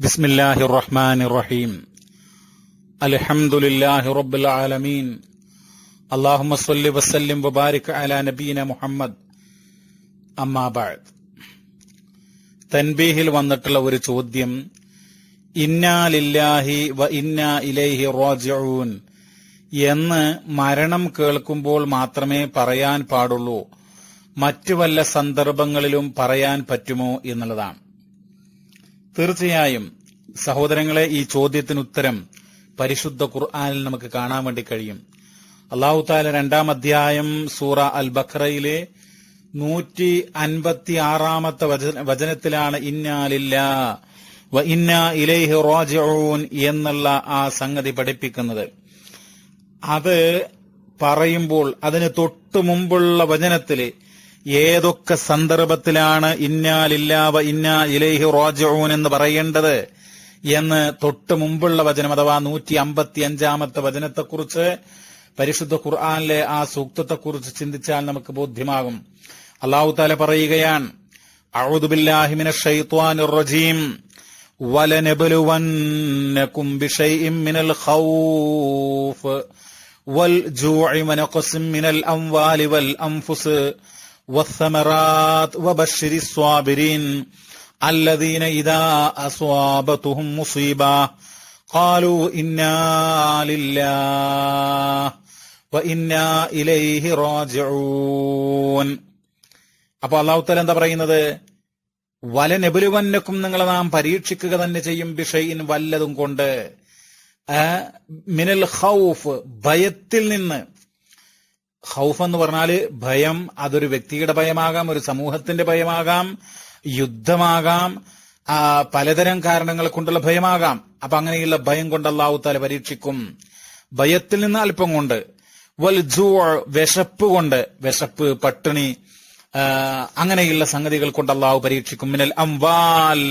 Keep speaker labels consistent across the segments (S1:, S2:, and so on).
S1: ബിസ്മില്ലാഹിർ റഹ്മാനിർ റഹീം. അൽഹംദുലില്ലാഹി റബ്ബിൽ ആലമീൻ. അല്ലാഹുമ്മ സ്വല്ലി വസല്ലിം വബാരിക് അലാ നബീന മുഹമ്മദ്. അമ്മാ ബഅദ്. തൻബീഹിൽ വന്നിട്ടുള്ള ഒരു ചോദ്യം, ഇന്നാ ലില്ലാഹി വ ഇന്നാ ഇലൈഹി റാജിഊൻ എന്ന് മരണം കേൾക്കുമ്പോൾ മാത്രമേ പറയാൻ പാടുള്ളൂ, മറ്റു വല്ല സന്ദർഭങ്ങളിലും പറയാൻ പറ്റുമോ എന്നുള്ളതാണ്. തീർച്ചയായും സഹോദരങ്ങളെ, ഈ ചോദ്യത്തിന് ഉത്തരം പരിശുദ്ധ ഖുർആനിൽ നമുക്ക് കാണാൻ വേണ്ടി കഴിയും. അല്ലാഹു തആല 2-ാം അധ്യായം സൂറ അൽ ബഖറയിലെ 156-ാമത്തെ വചനത്തിലാണ് ഇന്നാ ലില്ലാഹി വ ഇന്നാ ഇലൈഹി റാജിഊൻ എന്നുള്ള ആ സംഗതി പഠിപ്പിക്കുന്നത്. അത് പറയുമ്പോൾ അതിന് തൊട്ടു മുമ്പുള്ള വചനത്തില് ഏതൊക്കെ സന്ദർഭത്തിലാണ് ഇന്നാ ലില്ലാഹി വ ഇന്നാ ഇലൈഹി റാജിഊൻ എന്ന് പറയേണ്ടത് എന്ന് തൊട്ടു മുമ്പുള്ള വചനം അഥവാ 155-ാമത്തെ വചനത്തെക്കുറിച്ച് പരിശുദ്ധ ഖുർആനിലെ ആ സൂക്തത്തെക്കുറിച്ച് ചിന്തിച്ചാൽ നമുക്ക് ബോധ്യമാകും. അല്ലാഹു തആല പറയുകയാണ്, അഊദു ബില്ലാഹി മിനശ് ശൈത്വാനിർ റജീം വലനബ്ലുവന്നകും ബിശൈഇൻ മിനൽ ഖൗഫ് വൽ ജൂഇ വനഖസിൻ മിനൽ അംവാലി വൽ അൻഫുസ് വസ്സമറാത്ത് വബശ്ശിരിസ് സ്വാബിരീൻ الذين إذا أصابتهم مصيبة قالوا إنا لله وإنا إليه راجعون. അപ്പൊ അല്ലാഹു തആല എന്താ പറയുന്നത്? വലനബ്ലുവന്നകും, നിങ്ങളെ നാം പരീക്ഷിക്കുക തന്നെ ചെയ്യും, ബിശൈഇൻ വല്ലതും കൊണ്ട്, മിനൽ ഖൗഫ് ഭയത്തിൽ നിന്ന്. ഖൗഫ് എന്ന് പറഞ്ഞാല് ഭയം, അതൊരു വ്യക്തിയുടെ ഭയമാകാം, ഒരു സമൂഹത്തിന്റെ ഭയമാകാം, യുദ്ധമാകാം, പലതരം കാരണങ്ങൾ കൊണ്ടുള്ള ഭയമാകാം. അപ്പൊ അങ്ങനെയുള്ള ഭയം കൊണ്ട് അല്ലാഹു തആല പരീക്ഷിക്കും. ഭയത്തിൽ നിന്ന് അല്പം കൊണ്ട്, വൽ ജൂ, വിശപ്പ് കൊണ്ട്, വിശപ്പ്, പട്ടിണി, അങ്ങനെയുള്ള സംഗതികൾ കൊണ്ട് അല്ലാഹു പരീക്ഷിക്കും. മിനൽ അംവാൽ,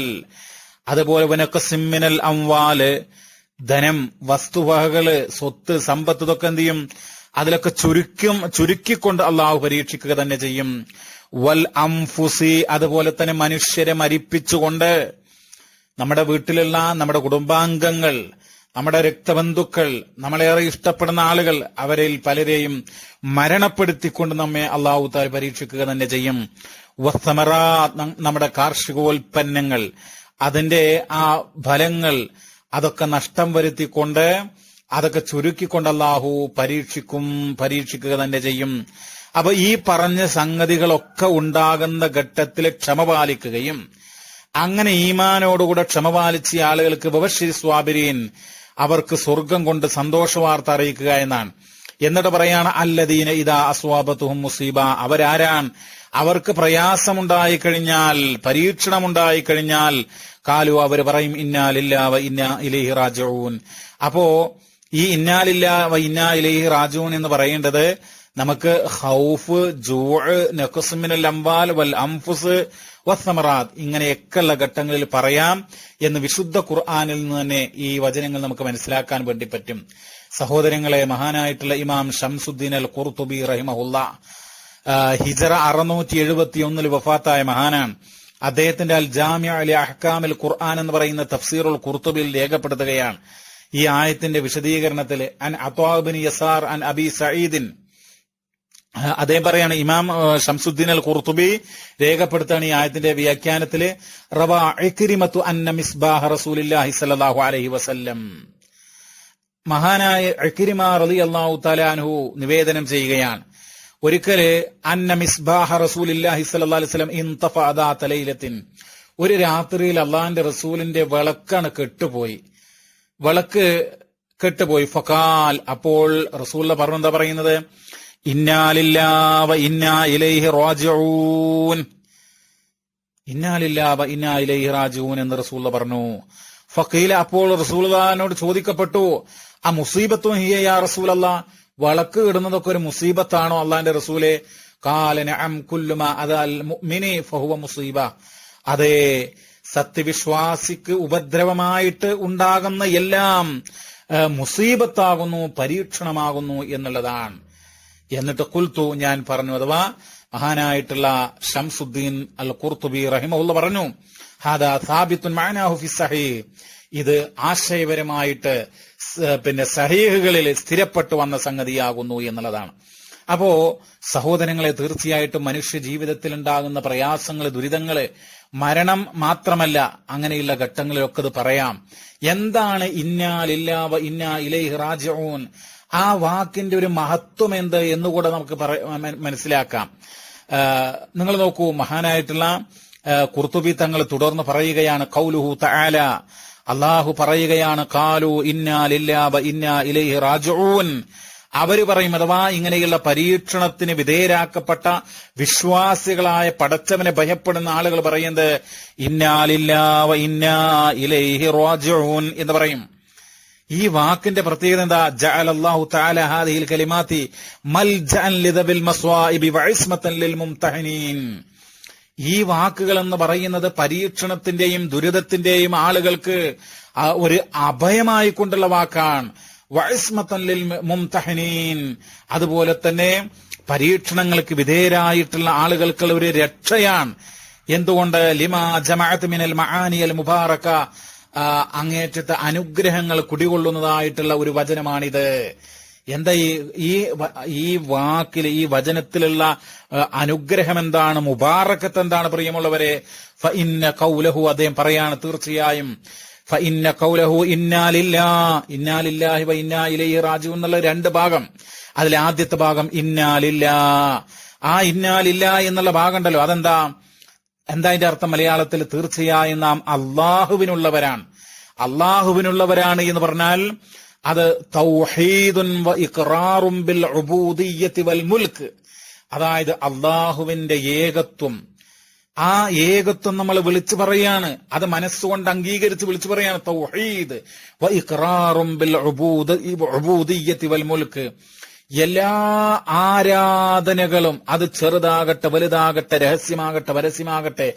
S1: അതുപോലെ വനഖസിൻ മിനൽ അംവാല്, ധനം, വസ്തുവകകള്, സ്വത്ത്, സമ്പത്ത്, ഇതൊക്കെ എന്ത് ചെയ്യും? അതിലൊക്കെ ചുരുക്കിക്കൊണ്ട് അല്ലാഹു പരീക്ഷിക്കുക തന്നെ ചെയ്യും. വൽ അംഫുസി, അതുപോലെ തന്നെ മനുഷ്യരെ മരിപ്പിച്ചുകൊണ്ട്, നമ്മുടെ വീട്ടിലുള്ള നമ്മുടെ കുടുംബാംഗങ്ങൾ, നമ്മുടെ രക്തബന്ധുക്കൾ, നമ്മളേറെ ഇഷ്ടപ്പെടുന്ന ആളുകൾ, അവരിൽ പലരെയും മരണപ്പെടുത്തിക്കൊണ്ട് നമ്മെ അല്ലാഹു തആല പരീക്ഷിക്കുക തന്നെ ചെയ്യും. വസ്സമറാത്ത്, നമ്മുടെ കാർഷികോൽപ്പന്നങ്ങൾ, അതിന്റെ ആ ഫലങ്ങൾ, അതൊക്കെ നഷ്ടം വരുത്തിക്കൊണ്ട്, അതൊക്കെ ചുരുക്കിക്കൊണ്ട് അല്ലാഹു പരീക്ഷിക്കുക തന്നെ ചെയ്യും. അപ്പൊ ഈ പറഞ്ഞ സംഗതികളൊക്കെ ഉണ്ടാകുന്ന ഘട്ടത്തിൽ ക്ഷമ പാലിക്കുകയും, അങ്ങനെ ഈമാനോടുകൂടെ ക്ഷമ പാലിച്ച ആളുകൾക്ക് വബശ്ശിരിസ് സ്വാബിരീൻ, അവർക്ക് സ്വർഗം കൊണ്ട് സന്തോഷ വാർത്ത അറിയിക്കുക എന്നാണ്. എന്നിട്ട് പറയാണ്, അല്ലദീന ഇദാ അസ്വാബതുഹും മുസീബ, അവരാരാണ്? അവർക്ക് പ്രയാസമുണ്ടായിക്കഴിഞ്ഞാൽ, പരീക്ഷണമുണ്ടായിക്കഴിഞ്ഞാൽ, കാലു, അവർ പറയും, ഇന്നാ ലില്ലാഹി വ ഇന്നാ ഇലൈഹി റാജിഊൻ. അപ്പോ ഈ ഇന്നാ ലില്ലാഹി വ ഇന്നാ ഇലൈഹി റാജിഊൻ എന്ന് പറയേണ്ടത് നമുക്ക് ഖൗഫ്, ജൂഅ്, നഖ്സ് മിനൽ അംവാൽ വൽ അൻഫുസ് വസ്സമറാത്ത്, ഇങ്ങനെയൊക്കെയുള്ള ഘട്ടങ്ങളിൽ പറയാം എന്ന് വിശുദ്ധ ഖുർആനിൽ നിന്ന് തന്നെ ഈ വചനങ്ങൾ നമുക്ക് മനസ്സിലാക്കാൻ വേണ്ടി പറ്റും. സഹോദരങ്ങളെ, മഹാനായിട്ടുള്ള ഇമാം ശംസുദ്ദീൻ അൽ ഖുർത്തുബി റഹിമഹുല്ലാഹ് ഹിജറ 671 വഫാത്തായ മഹാനാണ്. അദ്ദേഹത്തിന്റെ അൽ ജാമിഉ ലി അഹ്കാമിൽ ഖുർആൻ എന്ന് പറയുന്ന തഫ്സീറുൽ ഖുർത്തുബിയിൽ രേഖപ്പെടുത്തുകയാണ്, ഈ ആയത്തിന്റെ വിശദീകരണത്തിൽ അൻ അത്വാ ഇബ്നു യസാർ അൻ അബി സഈദിൻ, അദ്ദേഹം പറയാണ്, ഇമാം ശംസുദ്ദീൻ അൽ ഖുർത്തുബി രേഖപ്പെടുത്താണ് ഈ ആയത്തിന്റെ വ്യാഖ്യാനത്തില്, റവാ ഇക്രിമത്തു അന്ന മിസ്ബാഹ റസൂലുള്ളാഹി സ്വല്ലല്ലാഹു അലൈഹി വസല്ലം, മഹാനായ ഇക്രിമ റളിയല്ലാഹു തആല അൻഹു നിവേദനം ചെയ്യുകയാണ്, ഒരിക്കല് അന്ന മിസ്ബാഹ റസൂലുള്ളാഹി സ്വല്ലല്ലാഹു അലൈഹി വസല്ലം ഇൻതഫഅ ദാത ലൈലത്തിൻ, ഒരു രാത്രിയിൽ അല്ലാഹുവിന്റെ റസൂലിന്റെ വിളക്കാണ് വിളക്ക് കെട്ടുപോയി. ഫഖാൽ, അപ്പോൾ റസൂൽ പറഞ്ഞെന്താ പറയുന്നത്? ഇന്നാ ലില്ലാഹി വ ഇന്നാ ഇലൈഹി റാജിഊൻ, ഇന്നാ ലില്ലാഹി വ ഇന്നാ ഇലൈഹി റാജിഊൻ എന്ന് റസൂൽ പറഞ്ഞു. ഫഖീല, അപ്പോൾ റസൂലുള്ളാഹിനോട് ചോദിക്കപ്പെട്ടു, ആ മുസീബത്തും ഹിയ യാ റസൂലല്ലാഹ്, വിളക്ക് ഇടുന്നതൊക്കെ ഒരു മുസീബത്താണോ അല്ലാഹുവിന്റെ റസൂലേ? ഖാല നഅം കുല്ലു മാ അദൽ മുഅ്മിനി ഫഹുവ മുസീബ, അതേ, സത്യവിശ്വാസിക്ക് ഉപദ്രവമായിട്ട് ഉണ്ടാകുന്ന എല്ലാം മുസീബത്താകുന്നു, പരീക്ഷണമാകുന്നു എന്നുള്ളതാണ്. എന്നിട്ട് ഖുൽതു, ഞാൻ പറഞ്ഞു, അഥവാ മഹാനായിട്ടുള്ള ഷംസുദ്ദീൻ അൽ ഖുർത്തുബി റഹിമഹുള്ള പറഞ്ഞു, ഹാദാ സാബിത്തുൻ മഅനാഹു ഫി സഹീഹ്, ഇത് ആശയപരമായിട്ട് സഹീഹുകളിൽ സ്ഥിരപ്പെട്ടു വന്ന സംഗതിയാകുന്നു എന്നുള്ളതാണ്. അപ്പോ സഹോദരങ്ങളെ, തീർച്ചയായിട്ടും മനുഷ്യ ജീവിതത്തിൽ ഉണ്ടാകുന്ന പ്രയാസങ്ങള്, ദുരിതങ്ങള്, മരണം മാത്രമല്ല, അങ്ങനെയുള്ള ഘട്ടങ്ങളിലൊക്കെ ഇത് പറയാം. എന്താണ് ഇന്നാ ലില്ലാഹി വ ഇന്നാ ഇലൈഹി റാജിഊൻ? ആ വാക്കിന്റെ ഒരു മഹത്വം എന്ത് എന്നുകൂടെ നമുക്ക് മനസ്സിലാക്കാം. നിങ്ങൾ നോക്കൂ, മഹാനായിട്ടുള്ള ഖുർത്തുബി തങ്ങൾ തുടർന്ന് പറയുകയാണ്, ഖൗലുഹു തആല, അല്ലാഹു പറയുകയാണ്, ഖാലു ഇന്നാ ലില്ലാഹി വ ഇന്നാ ഇലൈഹി റാജിഊൻ. അവര് പറയും, അഥവാ ഇങ്ങനെയുള്ള പരീക്ഷണത്തിന് വിധേയരാക്കപ്പെട്ട വിശ്വാസികളായ പടച്ചവനെ ഭയപ്പെടുന്ന ആളുകൾ പറയുന്നത് ഇന്നാ ലില്ലാഹി വ ഇന്നാ ഇലൈഹി റാജിഊൻ എന്ന് പറയും. ഈ വാക്കിന്റെ പ്രത്യേകത എന്താ? ജഅലല്ലാഹു തആല ഹാദിഹിൽ കലിമാതി മൽജഅൻ ലിദബിൽ മസ്വാഇബി വഇസ്മതൻ ലിൽ മുംതഹിനീൻ. ഈ വാക്കുകൾ എന്ന് പറയുന്നത് പരീക്ഷണത്തിന്റെയും ദുരിതത്തിന്റെയും ആളുകൾക്ക് ഒരു അഭയമായിക്കൊണ്ടുള്ള വാക്കാണ്. വഇസ്മതൻ ലിൽ മുംതഹിനീൻ, അതുപോലെ തന്നെ പരീക്ഷണങ്ങൾക്ക് വിധേയരായിട്ടുള്ള ആളുകൾക്കുള്ള ഒരു രക്ഷയാണ്. എന്തുകൊണ്ട്? ലിമാ ജമഅത് മിനൽ മആനിയൽ മുബാറക, അങ്ങേറ്റത്തെ അനുഗ്രഹങ്ങൾ കുടികൊള്ളുന്നതായിട്ടുള്ള ഒരു വചനമാണിത്. എന്താ ഈ വാക്കിൽ, ഈ വചനത്തിലുള്ള അനുഗ്രഹം എന്താണ്? മുബാറക്കത്ത് എന്താണ്? പ്രിയമുള്ളവരെ, ഫഇന്ന ഖൗലഹു, അദ്ദേഹം പറയാണ്, തീർച്ചയായും ഫഇന്ന ഖൗലഹു ഇന്നാ ലില്ലാഹി വ ഇന്നാ ഇലൈഹി റാജിഊൻ എന്നുള്ള രണ്ട് ഭാഗം. അതിൽ ആദ്യത്തെ ഭാഗം ഇന്നാ ലില്ലാഹ്. ആ ഇന്നാ ലില്ലാഹ് എന്നുള്ള ഭാഗം ഉണ്ടല്ലോ, എന്താ അതിന്റെ അർത്ഥം മലയാളത്തിൽ? തീർച്ചയായും നാം അള്ളാഹുവിനുള്ളവരാണ്. അള്ളാഹുവിനുള്ളവരാണ് എന്ന് പറഞ്ഞാൽ അത് തൗഹീദുൻ വ ഇഖ്റാറും ബിൽ ഉബൂദിയ്യത്തി വൽ മുൽക്ക്, അതായത് അള്ളാഹുവിന്റെ ഏകത്വം. ആ ഏകത്വം നമ്മൾ വിളിച്ചു പറയാണ്, അത് മനസ്സുകൊണ്ട് അംഗീകരിച്ച് വിളിച്ചു പറയാണ്. തൗഹീദ് വ ഇഖ്റാറും ബിൽ ഉബൂദിയ്യത്തി വൽ മുൽക്ക്, എല്ലാ ആരാധനകളും, അത് ചെറുതാകട്ടെ വലുതാകട്ടെ, രഹസ്യമാകട്ടെ പരസ്യമാകട്ടെ,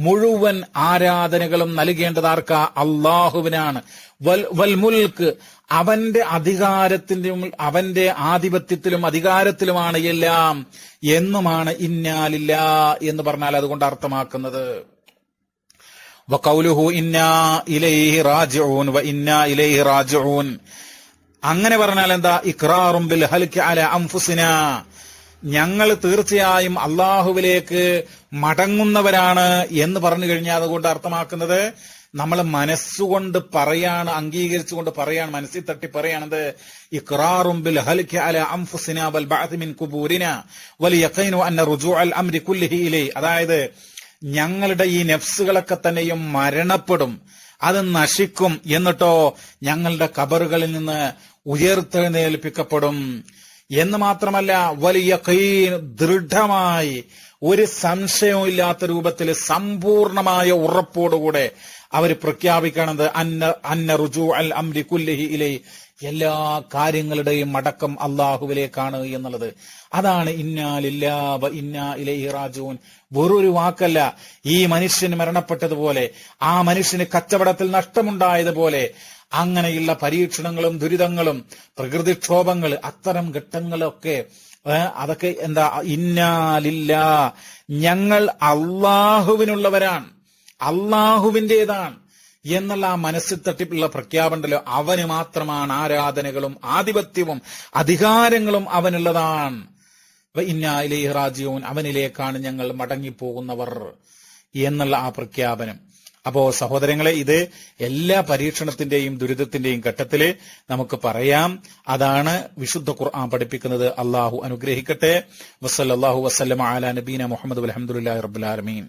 S1: മുഴുവൻ ആരാധനകളും നൽകേണ്ടതാർക്ക? അള്ളാഹുവിനാണ്. വൽ മുൽക്ക്, അവന്റെ അധികാരത്തിലും അവന്റെ ആധിപത്യത്തിലും അധികാരത്തിലുമാണ് എല്ലാം എന്നുമാണ് ഇന്നാ ലില്ലാഹി എന്ന് പറഞ്ഞാൽ അതുകൊണ്ട് അർത്ഥമാക്കുന്നത്. വഖൗലുഹു ഇന്നാ ഇലൈഹി റാജിഊൻ വ ഇന്നാ ഇലൈഹി റാജിഊൻ, അങ്ങനെ പറഞ്ഞാൽ എന്താ? ഇഖ്റാറും ബിൽ ഹൽകി അലാ അൻഫുസിനാ, ഞങ്ങൾ തീർച്ചയായും അള്ളാഹുവിലേക്ക് മടങ്ങുന്നവരാണ് എന്ന് പറഞ്ഞു കഴിഞ്ഞാൽ അതുകൊണ്ട് അർത്ഥമാക്കുന്നത് നമ്മൾ മനസ്സുകൊണ്ട് പറയാണ്, അംഗീകരിച്ചുകൊണ്ട് പറയാണ്, മനസ്സിൽ തട്ടി പറയാണത്. ഇഖ്റാറും ബിൽ ഹൽകി അലാ അൻഫുസിനാ വൽ ബഅദ് മിൻ ഖുബൂരിനാ വൽ യഖീനു അന്ന റുജൂഅൽ അംരി കുല്ലിഹി ഇലൈഹി, അതായത് ഞങ്ങളുടെ ഈ നഫ്സുകളൊക്കെ തന്നെയും മരണപ്പെടും, അത് നശിക്കും, എന്നിട്ടോ ഞങ്ങളുടെ ഖബറുകളിൽ നിന്ന് ഉയർത്തെഴുന്നേൽപ്പിക്കപ്പെടും എന്ന് മാത്രമല്ല, വലിയ യഖീൻ, ദൃഢമായി ഒരു സംശയവും ഇല്ലാത്ത രൂപത്തിൽ സമ്പൂർണമായ ഉറപ്പോടുകൂടെ അവർ പ്രഖ്യാപിക്കണത് അന്ന റുജൂഅൽ അംരി കുല്ലിഹി ഇലൈഹി, എല്ലാ കാര്യങ്ങളുടെയും മടക്കം അള്ളാഹുവിലേക്കാണ് എന്നുള്ളത്. അതാണ് ഇന്നാ ലില്ലാഹി വ ഇന്നാ ഇലൈഹി റാജിഊൻ. വെറൊരു വാക്കല്ല. ഈ മനുഷ്യന് മരണപ്പെട്ടതുപോലെ, ആ മനുഷ്യന് കച്ചവടത്തിൽ നഷ്ടമുണ്ടായതുപോലെ, അങ്ങനെയുള്ള പരീക്ഷണങ്ങളും ദുരിതങ്ങളും പ്രകൃതിക്ഷോഭങ്ങൾ, അത്തരം ഘട്ടങ്ങളൊക്കെ അതൊക്കെ എന്താ? ഇന്നാ ലില്ലാഹി, ഞങ്ങൾ അള്ളാഹുവിനുള്ളവരാണ്, അള്ളാഹുവിന്റേതാണ് എന്നുള്ള ആ മനസ്സിൽ തട്ടിപ്പുള്ള പ്രഖ്യാപനമല്ലോ, അവന് മാത്രമാണ് ആരാധനകളും ആധിപത്യവും അധികാരങ്ങളും അവനുള്ളതാണ്. ഇന്നാ ഇലൈഹി റാജിഊൻ, അവനിലേക്കാണ് ഞങ്ങൾ മടങ്ങിപ്പോകുന്നവർ എന്നുള്ള ആ പ്രഖ്യാപനം. അപ്പോ സഹോദരങ്ങളെ, ഇത് എല്ലാ പരീക്ഷണത്തിന്റെയും ദുരിതത്തിന്റെയും ഘട്ടത്തില് നമുക്ക് പറയാം. അതാണ് വിശുദ്ധ ഖുർആൻ പഠിപ്പിക്കുന്നത്. അള്ളാഹു അനുഗ്രഹിക്കട്ടെ. വസല്ലല്ലാഹു വസല്ലമ അലാ നബീന മുഹമ്മദ് വൽഹംദുലില്ലാഹി റബ്ബിൽ ആലമീൻ.